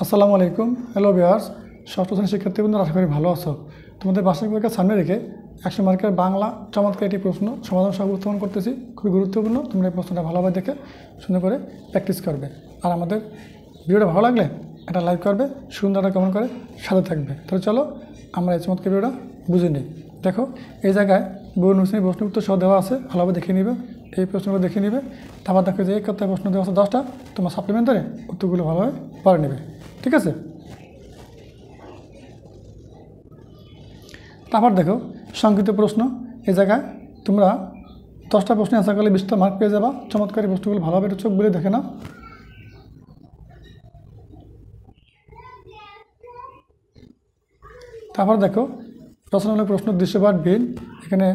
আসসালামু আলাইকুম। Hello viewers, ষষ্ঠ শ্রেণীর শিক্ষার্থীবৃন্দরা, আশা করি ভালো আছো। তোমাদের বার্ষিক পরীক্ষা সামনে রেখে 100 মার্কের বাংলা চমৎকার একটি প্রশ্ন সমাধান সহ উপস্থাপন করতেছি। খুবই গুরুত্বপূর্ণ। তোমরা এই প্রশ্নটা ভালোভাবে দেখে সুন্দর করে প্র্যাকটিস করবে। আর আমাদের ভিডিওটা ভালো লাগলে একটা লাইক করবে, সুন্দর একটা কমেন্ট করে সাথে থাকবে। তাহলে চলো আমরা এই চমৎকার ভিডিওটা বুঝে নিই। দেখো, এই জায়গায় বহু শ্রেণীর প্রশ্ন উত্তর সহ দেওয়া আছে, ভালোভাবে দেখে নিবে। এই প্রশ্নগুলো দেখে নিবে। তারপর দেখো যে এক কথায় প্রশ্ন দেওয়া আছে 10টা, তোমার সাপ্লিমেন্টারে উত্তরগুলো ভালোভাবে পড়ে নেবে। ঠিক আছে? তারপর দেখো সংক্ষিপ্ত প্রশ্ন। এই জায়গায় তোমরা 10টা প্রশ্ন অ্যান্সার করলে 20টা মার্ক পেয়ে যাবা। চমৎকারী প্রশ্নগুলো ভালোভাবে একটু চোখ বুলে দেখে নাও। তারপর দেখো রচনামূলক প্রশ্ন দৃশ্যপাঠবিহীন। এখানে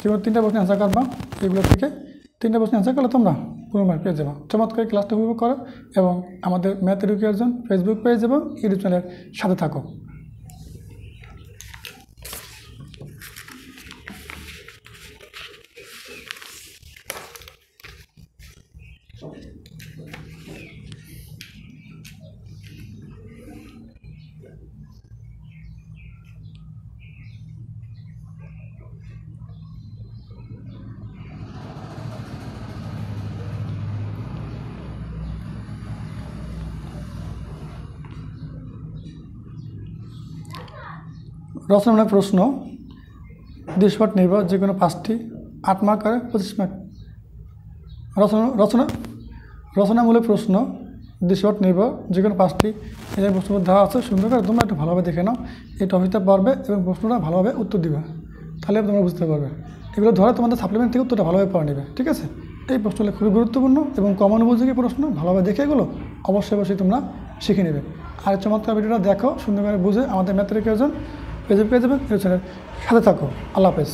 যেগুলো 3টা প্রশ্ন অ্যান্সার করবা, এগুলো থেকে 3টা প্রশ্ন অ্যান্সার করলে তোমরা পুরো মার্ক পেয়ে যাবা। চমৎকারী ক্লাসটা উপভোগ করো এবং আমাদের ম্যাথ এডুকেশন ফেসবুক পেজ এবং ইউটিউব চ্যানেলের সাথে থাকো। রচনামূলক প্রশ্ন দৃশ্যপাঠ নির্ভর, যে কোনো 5টি 8 মার্ক করে 25 মার্ক। রচনামূলক প্রশ্ন দৃশ্যপাঠ নির্ভর, যে কোনো 5টি এই প্রশ্ন দেওয়া আছে। সুন্দর করে তোমরা একটু ভালোভাবে দেখে নাও। এই টপিকটা পড়বে এবং প্রশ্নটা ভালোভাবে উত্তর দিবে, তাহলে তোমরা বুঝতে পারবে। এগুলো ধরে তোমাদের সাপ্লিমেন্ট থেকে উত্তরটা ভালোভাবে পড়ে নেবে। ঠিক আছে? এই প্রশ্নগুলো খুবই গুরুত্বপূর্ণ এবং কমন উপযোগী প্রশ্ন। ভালোভাবে দেখে এগুলো অবশ্যই তোমরা শিখে নেবে। আর চমৎকার ভিডিওটা দেখো, সুন্দর করে বুঝে আমাদের ম্যাথ এডুকেশন ফেসবুক পেজ এবং ইউটিউব চ্যানেলের সাথে থাকো। আল্লাহ হাফেজ।